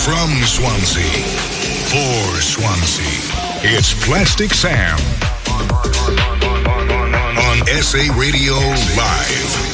From Swansea, for Swansea, it's Plastic Sam on SA Radio Live.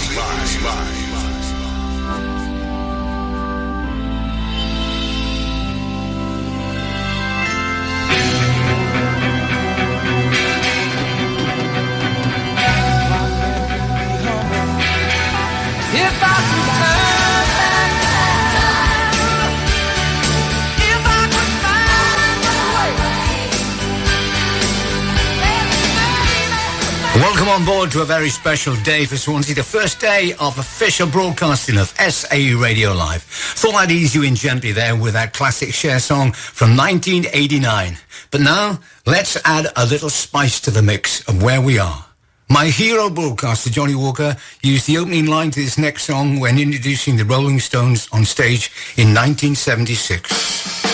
Welcome on board to a very special day for Swansea, the first day of official broadcasting of SA Radio Live. Thought I'd ease you in gently there with that classic Cher song from 1989. But now, let's add a little spice to the mix of where we are. My hero broadcaster, Johnny Walker, used the opening line to this next song when introducing the Rolling Stones on stage in 1976.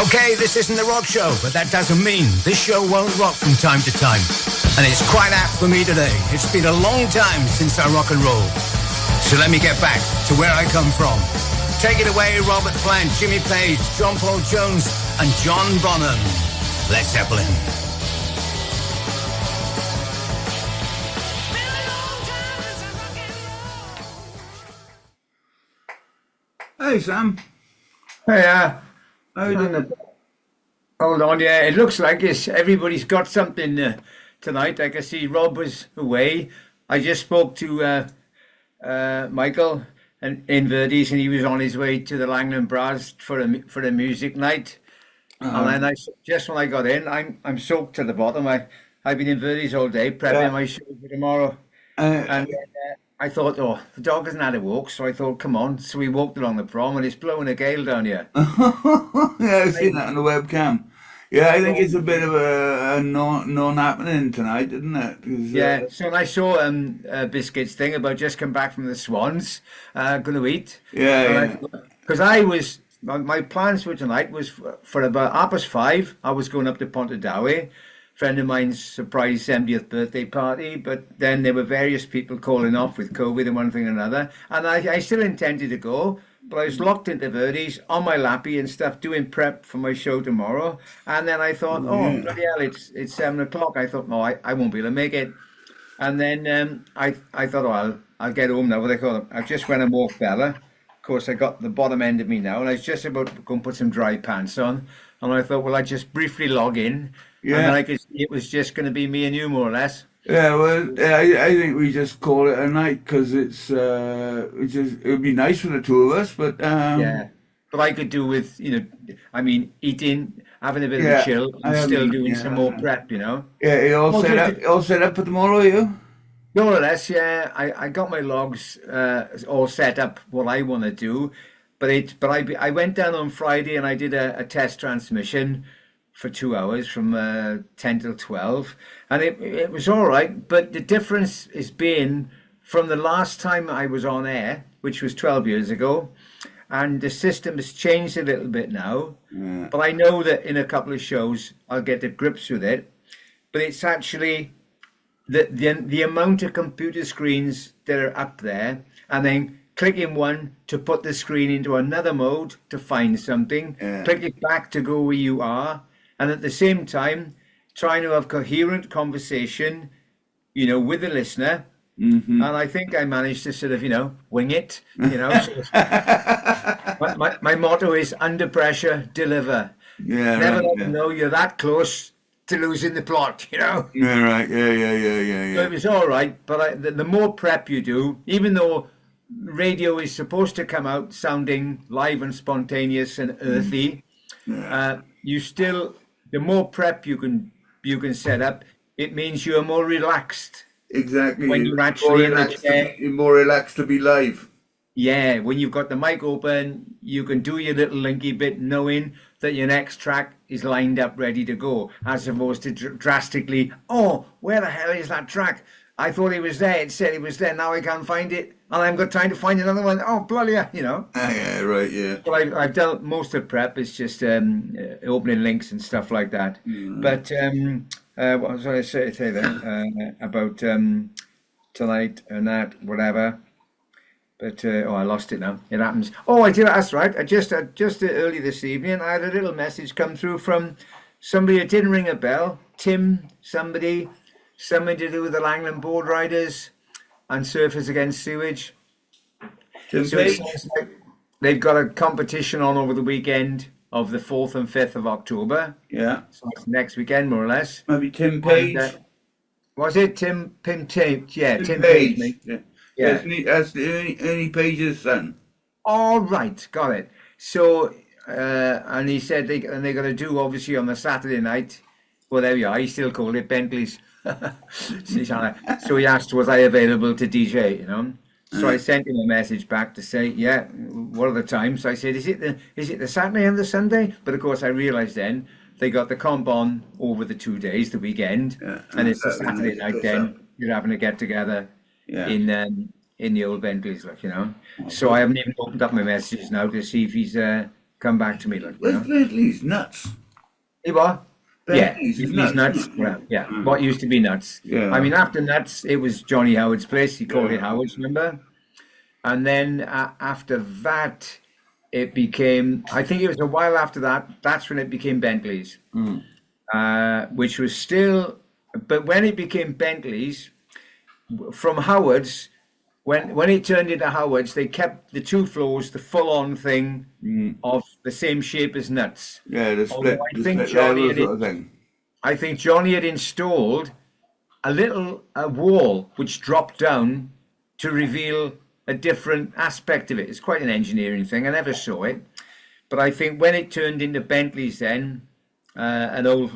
Okay, this isn't a rock show, but that doesn't mean this show won't rock from time to time. And it's quite apt for me today. It's been a long time since I rock and roll. So let me get back to where I come from. Take it away, Robert Plant, Jimmy Page, John Paul Jones, and John Bonham. Led Zeppelin. Hey, Sam. Hey, How you doing? hold on, yeah, it looks like everybody's got something tonight. I can see Rob was away. I just spoke to Michael in Verdi's, and he was on his way to the Langland Brass for a music night. And then just when I got in, I'm soaked to the bottom. I've been in Verdi's all day prepping my show for tomorrow, and I thought, oh, the dog hasn't had a walk, so I thought, come on. So we walked along the prom, and it's blowing a gale down here. Yeah, I've seen that on the webcam. Yeah, I think it's a bit of a non-happening tonight, isn't it? 'Cause, Yeah, so when I saw Biscuit's thing about just come back from the Swans, going to eat. Yeah. Because my plans for tonight was for about 5:30, I was going up to Pontardawe, friend of mine's surprise 70th birthday party, but then there were various people calling off with COVID and one thing and another, and I still intended to go, but I was locked into Verdi's on my lappy and stuff, doing prep for my show tomorrow, and then I thought, oh, bloody hell, it's 7 o'clock. I thought, no, I won't be able to make it. And then I thought, oh, I'll get home now. What I call it, I just went and walked Bella. Of course, I got the bottom end of me now, and I was just about to go and put some dry pants on, and I thought, well, I just briefly log in, and then I could see it was just going to be me and you, more or less. Yeah, well, I think we just call it a night because it would be nice for the two of us, but yeah, but I could do with eating, having a bit of a chill, and still doing some more prep, Yeah, you all set up for tomorrow, are you? More or less, yeah. I got my logs all set up, what I want to do, but I went down on Friday and I did a test transmission for 2 hours from 10 till 12, and it was all right, but the difference has been from the last time I was on air, which was 12 years ago, and the system has changed a little bit now, but I know that in a couple of shows I'll get to grips with it, but it's actually the amount of computer screens that are up there, and then clicking one to put the screen into another mode to find something, click it back to go where you are, and at the same time trying to have coherent conversation, with the listener. And I think I managed to sort of, wing it, my motto is under pressure, deliver. Yeah, Never let them know you're that close to losing the plot, Yeah, right. Yeah. So it was all right, but the more prep you do, even though radio is supposed to come out sounding live and spontaneous and earthy, you still, the more prep you can set up, it means you're more relaxed. Exactly. When you're actually in the chair. You're more relaxed to be live. Yeah, when you've got the mic open, you can do your little linky bit knowing that your next track is lined up ready to go, as opposed to drastically, oh, where the hell is that track? I thought it was there. It said it was there. Now I can't find it. And I've got time to find another one. Oh, bloody hell, Yeah, right, yeah. Well, I've done most of prep. It's just opening links and stuff like that. But what was I say then about tonight and that, whatever. But oh, I lost it now. It happens. Oh, I did. That's right. I just early this evening, I had a little message come through from somebody that didn't ring a bell. Tim, something to do with the Langland board riders and Surfers Against Sewage. Tim So it Page. sounds like they've got a competition on over the weekend of the 4th and 5th of October. Yeah. So it's next weekend, more or less. Maybe Tim Page. And, was it Tim Page? Yeah, Tim Page. Page. Yeah. Yeah. That's Ernie Page's son. All right, got it. So, and he said they're going to do obviously on the Saturday night. Well, there we are. He still called it Bentley's. So he asked, was I available to DJ? You know. So I sent him a message back to say, yeah, what are the times? So I said, is it the Saturday and the Sunday? But of course, I realised then they got the comp on over the 2 days, the weekend, and it's the Saturday night. Then you're having to get together. Yeah. In the old Bentleys, like, you know. So I haven't even opened up my messages now to see if he's come back to me, like, you know. Bentley's nuts. He what? Yeah, Bentley's he's nuts. nuts. Well, yeah, what used to be nuts. Yeah. I mean, after nuts, it was Johnny Howard's place. He called it Howard's, remember? And then after that, it became, I think it was a while after that, that's when it became Bentleys, which was still, but when it became Bentleys, from Howard's, when it turned into Howard's, they kept the 2 floors, the full-on thing of the same shape as nuts. Yeah, the split, Although the split level sort of thing. I think Johnny had installed a wall which dropped down to reveal a different aspect of it. It's quite an engineering thing. I never saw it, but I think when it turned into Bentley's, then an old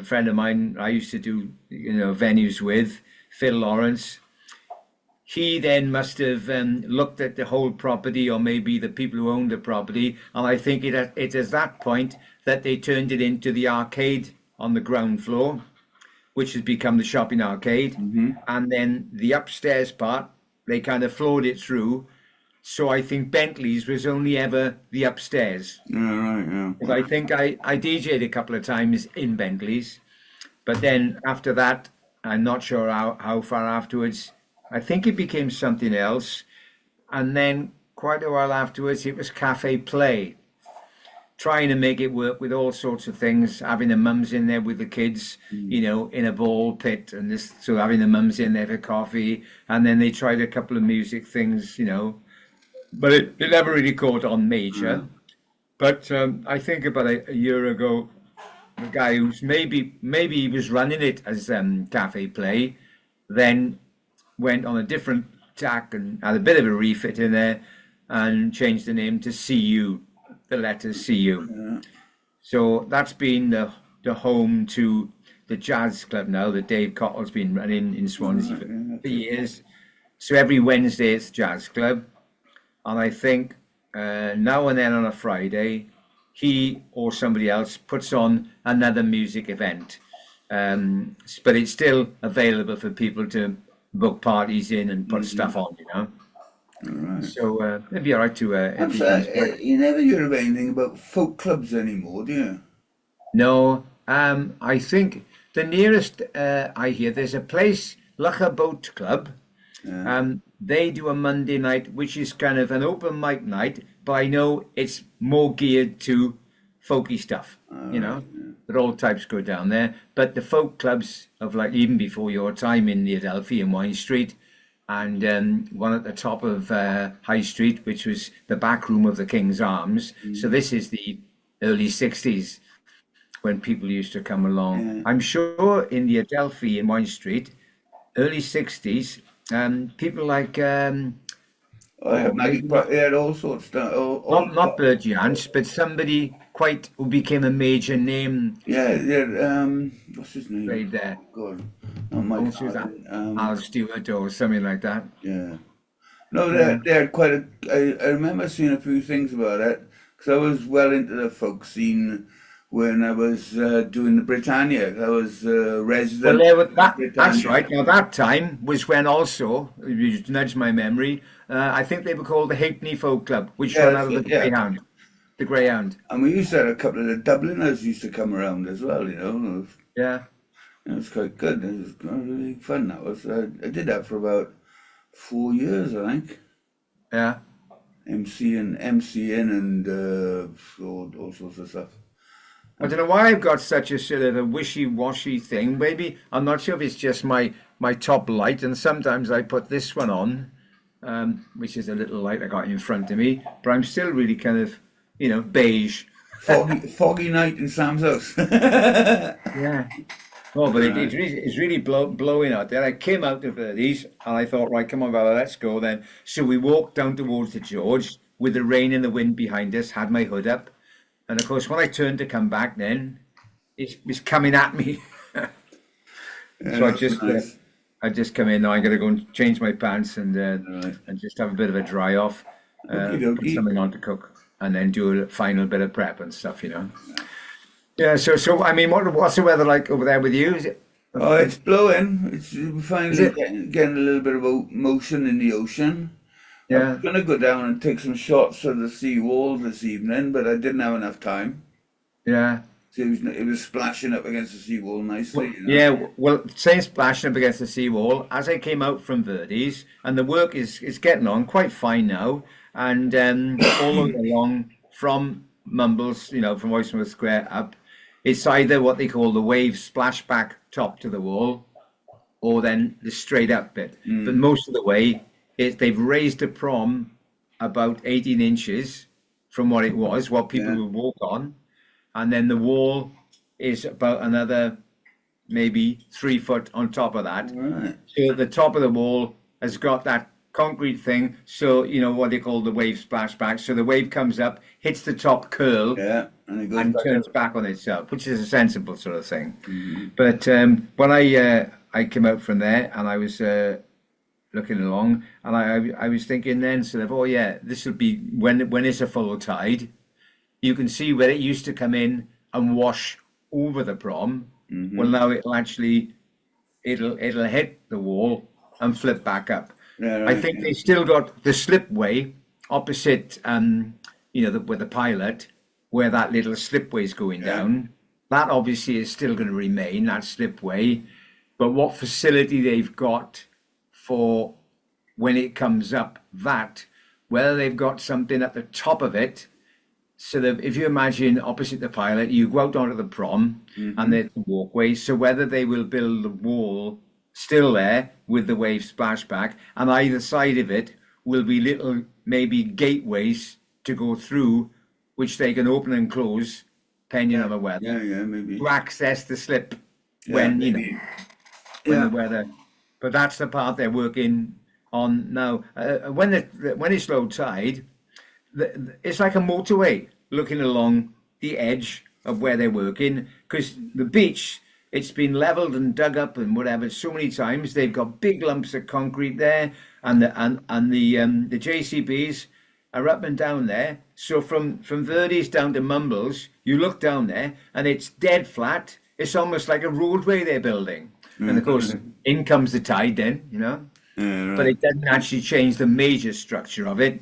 friend of mine I used to do venues with, Phil Lawrence. He then must have looked at the whole property, or maybe the people who owned the property, and I think it is that point that they turned it into the arcade on the ground floor, which has become the shopping arcade, and then the upstairs part, they kind of floored it through. So I think Bentley's was only ever the upstairs. Yeah, right, yeah. But I think I DJ'd a couple of times in Bentley's, but then after that, I'm not sure how far afterwards, I think it became something else. And then quite a while afterwards, it was Cafe Play, trying to make it work with all sorts of things, having the mums in there with the kids, in a ball pit, and this, so having the mums in there for coffee. And then they tried a couple of music things, but it never really caught on major. But I think about a year ago, the guy who's maybe he was running it as Cafe Play, then went on a different tack and had a bit of a refit in there and changed the name to CU, the letters CU. Yeah. So that's been the home to the jazz club now that Dave Cottle's been running in Swansea for years. So every Wednesday it's jazz club, and I think now and then on a Friday he or somebody else puts on another music event, but it's still available for people to book parties in and put stuff on, Right. So it'd be all right to. You never hear of anything about folk clubs anymore, do you? No, I think the nearest I hear, there's a place, Lucha Boat Club. Yeah. They do a Monday night, which is kind of an open mic night, but I know it's more geared to folky stuff, that all types go down there. But the folk clubs of, like, even before your time in the Adelphi and Wine Street, and one at the top of High Street, which was the back room of the King's Arms. So this is the early 60s when people used to come along. I'm sure in the Adelphi and Wine Street, early 60s, people like... they had all sorts of stuff. Not Bert Jans, but somebody who became a major name. What's his name? Right there. God. Al Stewart or something like that. Yeah. No, they had quite a... I remember seeing a few things about it, because I was well into the folk scene when I was doing the Britannia. I was resident. Well, that's right. Now, that time was when also, you nudged my memory, I think they were called the Hackney Folk Club, which ran out of the Greyhound. The Greyhound. And we used to have a couple of the Dubliners used to come around as well, Yeah. It was quite good. It was really fun. I did that for about 4 years, I think. Yeah. MCing and all sorts of stuff. I don't know why I've got such a sort of a wishy-washy thing. Maybe I'm not sure if it's just my top light, and sometimes I put this one on, which is a little light I got in front of me, but I'm still really kind of, beige. Foggy night in Sam's house. Yeah. Oh, but it's really blowing out there. I came out of these and I thought, right, come on, Vala, let's go then. So we walked down towards the George with the rain and the wind behind us, had my hood up. And of course, when I turned to come back then, it's coming at me. So I just come in now. I'm going to go and change my pants and just have a bit of a dry off, put something on to cook, and then do a final bit of prep and stuff, Yeah. So I mean, what's the weather like over there with you? Is it? Oh, it's blowing. We're finally getting a little bit of motion in the ocean. Yeah. I'm gonna go down and take some shots of the seawall this evening, but I didn't have enough time. Yeah. So it was splashing up against the seawall nicely. Yeah, well, saying splashing up against the seawall, as I came out from Verdi's, and the work is getting on quite fine now, and all along from Mumbles, from Oystermouth Square up, it's either what they call the wave splashback top to the wall, or then the straight up bit. But most of the way, they've raised the prom about 18 inches from what it was, what people would walk on. And then the wall is about another maybe 3 foot on top of that. Right. So the top of the wall has got that concrete thing. So, what they call the wave splashback. So the wave comes up, hits the top curl, and it goes turns back on itself, which is a sensible sort of thing. But when I came out from there and I was looking along, and I was thinking then sort of, this will be when it's a full tide. You can see where it used to come in and wash over the prom. Well, now it'll hit the wall and flip back up. Yeah, right, I think they still got the slipway opposite, with the pilot, where that little slipway is going down. That obviously is still going to remain, that slipway. But what facility they've got for when it comes up, whether they've got something at the top of it. So that if you imagine opposite the pilot, you go out onto the prom and there's the walkway. So whether they will build the wall still there with the wave splashback, and either side of it will be little maybe gateways to go through, which they can open and close depending on the weather. Yeah, maybe. To access the slip when when the weather. But that's the part they're working on now. When it's low tide, it's like a motorway looking along the edge of where they're working, because the beach, it's been leveled and dug up and whatever so many times. They've got big lumps of concrete there, and the JCBs are up and down there. So from Verdi's down to Mumbles, you look down there and it's dead flat. It's almost like a roadway they're building. And of course, in comes the tide then, Right. But it doesn't actually change the major structure of it.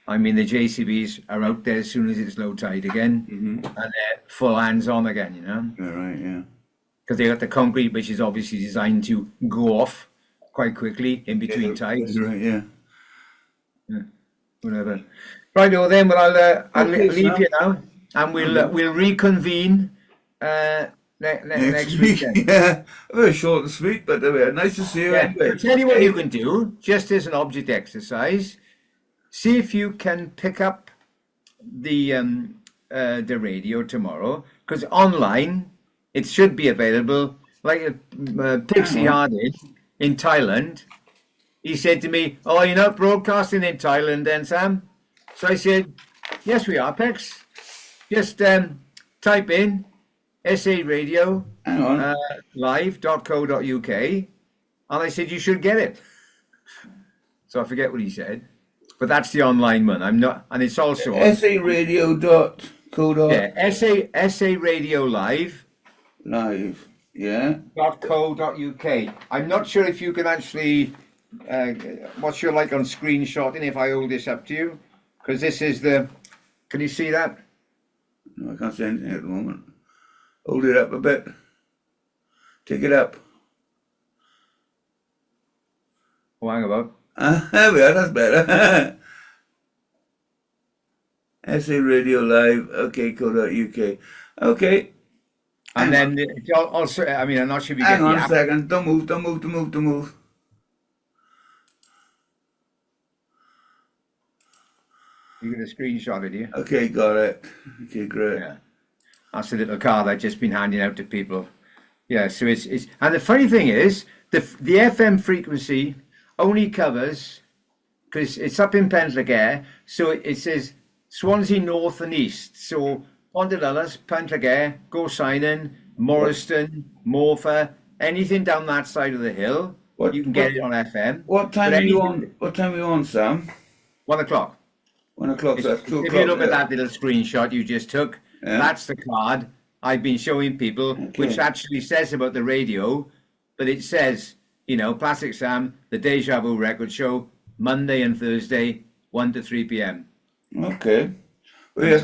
I mean, the JCBs are out there as soon as it's low tide again, and they're full hands on again, Yeah, right, yeah. Because they got the concrete, which is obviously designed to go off quite quickly in between tides. Right, yeah. Whatever. Right, well then, I'll leave Sam. you now, and we'll reconvene next weekend. Yeah, very short and sweet, but nice to see you. Yeah. Anyway. I'll tell you what you can do, just as an object exercise. See if you can pick up the radio tomorrow, because online it should be available. Like Pixie Hardin in Thailand, he said to me, "Oh, you're not broadcasting in Thailand, then, Sam?" So I said, "Yes, we are, Pex. Just type in SA Radio live.co.uk," and I said you should get it. So I forget what he said. But that's the online one. I'm not, and it's also on saradio.co. SA Radio Live. Live, yeah. .co.uk. I'm not sure if you can actually. What's your like on screenshotting? If I hold this up to you, because this is the. Can you see that? No, I can't see anything at the moment. Hold it up a bit. Take it up. Oh, hang about. There we are. That's better. SA Radio Live. Okay, co.uk. Okay. And then also, I mean, I'm not sure if you Hang get on the a app. second. Don't move. Don't move. Don't move. Don't move. You get a screenshot of you. Okay, got it. Okay, great. Yeah. That's a little card I've just been handing out to people. Yeah, so it's and the funny thing is the FM frequency only covers, because it's up in Pentlager, so it says Swansea North and East. So Pontelullas, Pentlager, Gorsinen, Morriston, Morpher, anything down that side of the hill, you can get it on FM. What time But are you anything- on? What time are you on, Sam? 1 o'clock. 1 o'clock. So that's 2 If o'clock. you look at there. that little screenshot you just took, Yeah. that's the card I've been showing people, which actually says about the radio, but it says, you know, Classic Sam, the Deja Vu Record Show, Monday and Thursday, 1 to 3 p.m. Okay. Well, you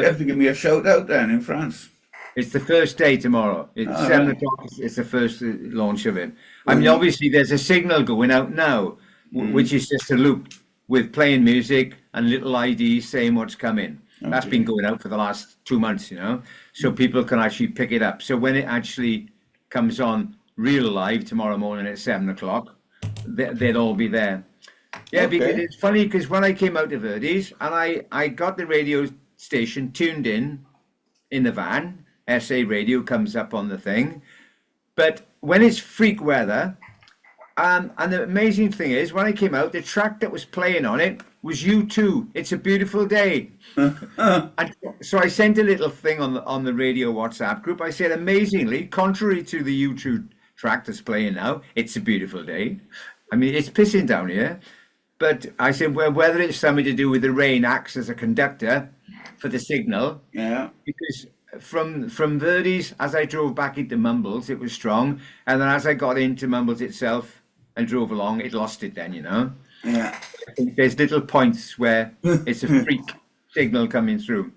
have to give me a shout out then in France. It's the first day tomorrow. It's Oh, 7 right. o'clock. It's the first launch of it. I mean, obviously, there's a signal going out now, which is just a loop with playing music and little IDs saying what's coming. That's been going out for the last 2 months, you know, so people can actually pick it up. So when it actually comes on real live tomorrow morning at 7 o'clock, they'll all be there. Yeah, because it's funny, because when I came out of Verdi's and I got the radio station tuned in the van, SA Radio comes up on the thing, but when it's freak weather, and the amazing thing is, when I came out, the track that was playing on it was U2. It's a beautiful day. And so I sent a little thing on the radio WhatsApp group. I said, amazingly, contrary to the U2 track that's playing now, it's a beautiful day. I mean, it's pissing down here. But I said, well, whether it's something to do with the rain acts as a conductor for the signal, Yeah. because from Verdi's, as I drove back into Mumbles, it was strong, and then as I got into Mumbles itself and drove along, it lost it then, you know. Yeah. I think there's little points where it's a freak signal coming through.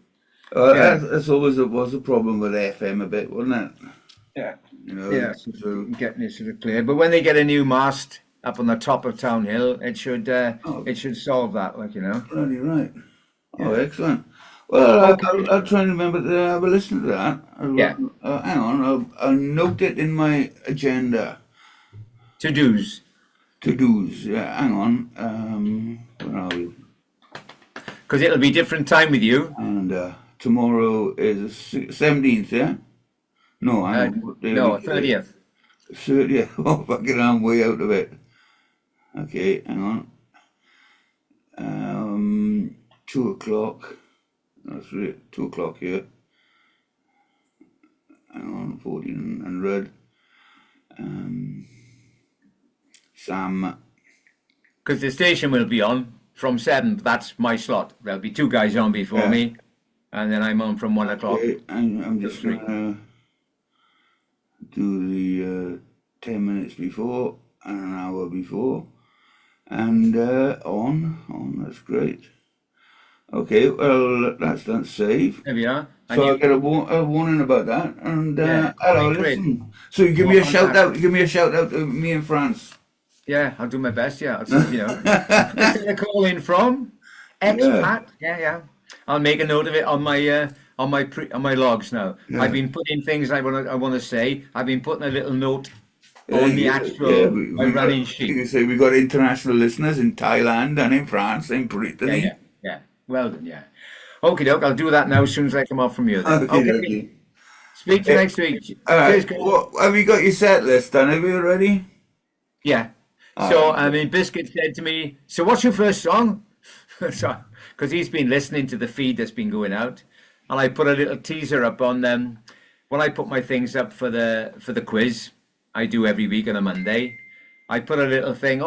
That's always was a problem with FM a bit, wasn't it? Yeah. You know, Yeah, so, getting it sort of clear. But when they get a new mast up on the top of Town Hill, it should solve that, like, you know. bloody right. Oh, excellent. Well, I'll try and remember to have a listen to that. Hang on, I'll note it in my agenda. To-dos. To-dos, yeah, hang on. Where are we? Because it'll be different time with you. And tomorrow is 17th, yeah? No, hang on. What day No, are we today? 30th. 30th. Oh, fucking I'm way out of it. Okay, hang on. 2 o'clock. That's right, 2 o'clock here. Hang on, 1400. Sam. Because the station will be on from 7. That's my slot. There'll be 2 guys on before me, and then I'm on from 1 o'clock. Okay, I'm just going to do the 10 minutes before and an hour before. And on, that's great. Okay, well, that's done. Save. There we are. And So I'll get a warning about that, and I'll great. listen. So you give me a shout out. Give me a shout out to me in France. Yeah, I'll do my best. Yeah, I'll see, you know. That's where they're calling from. Expat. Yeah. I'll make a note of it on my logs now. Yeah. I've been putting things I want to say. I've been putting a little note on the actual my running You sheet. can say we got international listeners in Thailand and in France, in Brittany. Yeah. Well done. Yeah. Okie doke. I'll do that now as soon as I come off from you. Then. Okay. Speak to you next week. All right. Cheers, guys. Well, have you got your set list done? Have you already? Yeah. So, I mean, Biscuit said to me, so what's your first song? So, because he's been listening to the feed that's been going out. And I put a little teaser up on them. When I put my things up for the quiz, I do every week on a Monday. I put a little thing,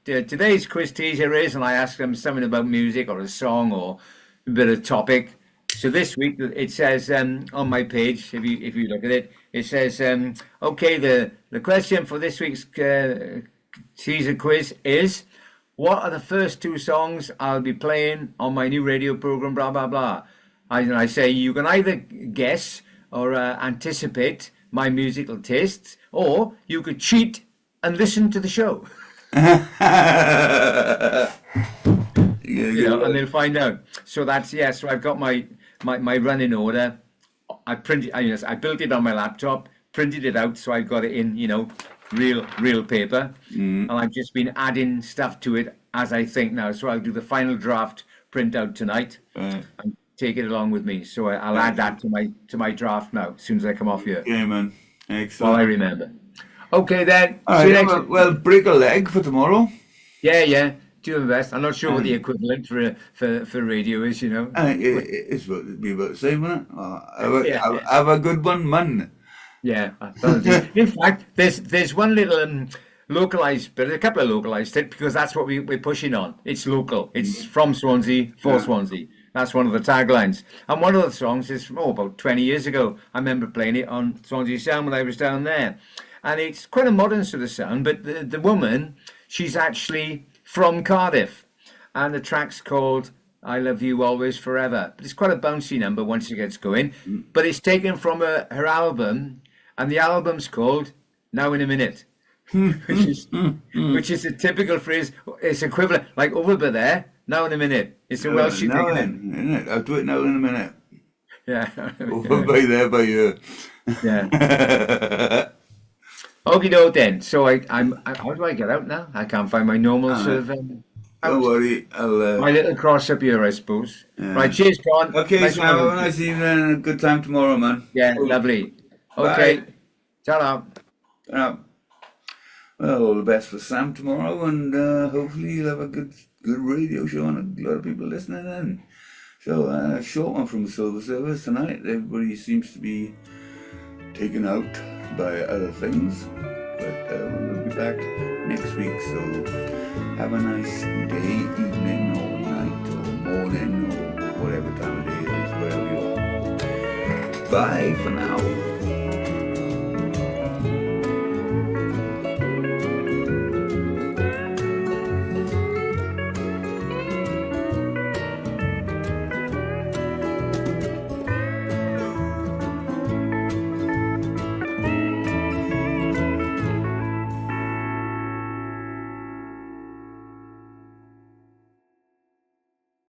today's quiz teaser is, and I ask them something about music or a song or a bit of topic. So this week it says on my page, if you look at it, it says, okay, the question for this week's teaser quiz is, what are the first 2 songs I'll be playing on my new radio program, blah, blah, blah. And I say you can either guess or anticipate my musical tastes, or you could cheat and listen to the show. You and they'll find out. So that's So I've got my running order. I built it on my laptop, printed it out, so I've got it in real paper, and I've just been adding stuff to it as I think now. So I'll do the final draft printout tonight and take it along with me. So I'll add that to my draft now as soon as I come off here. Yeah, man. Excellent. While I remember. Okay then. All See you right, next. well, break a leg for tomorrow. Yeah. Do my best. I'm not sure what the equivalent for radio is. It's be about the same, isn't it? Have a good one, man. Yeah. In fact, there's one little localized, but a couple of localized tips because that's what we're pushing on. It's local. It's from Swansea for Swansea. That's one of the taglines. And one of the songs is from about 20 years ago. I remember playing it on Swansea Sound when I was down there. And it's quite a modern sort of sound, but the woman, she's actually from Cardiff. And the track's called I Love You Always Forever. But it's quite a bouncy number once it gets going. But it's taken from her album, and the album's called Now in a Minute. which is a typical phrase. It's equivalent, like over by there, now in a minute. It's a Welsh thing. Now in it. I'll do it now in a minute. Yeah. Over by there, by you. Yeah. Okie doke then. So I'm. How do I get out now? I can't find my normal sort of. Don't worry. I'll. My little cross up here, I suppose. Right. Cheers, John. Okay, nice so have a nice evening and a good time tomorrow, man. Yeah, lovely. Okay. Ta-ra. Well, all the best for Sam tomorrow, and hopefully you'll have a good radio show and a lot of people listening in. So, a short one from the Silver Service tonight. Everybody seems to be taken out by other things, but we'll be back next week. So, have a nice day, evening, or night, or morning, or whatever time of day it is, wherever you are. Bye for now.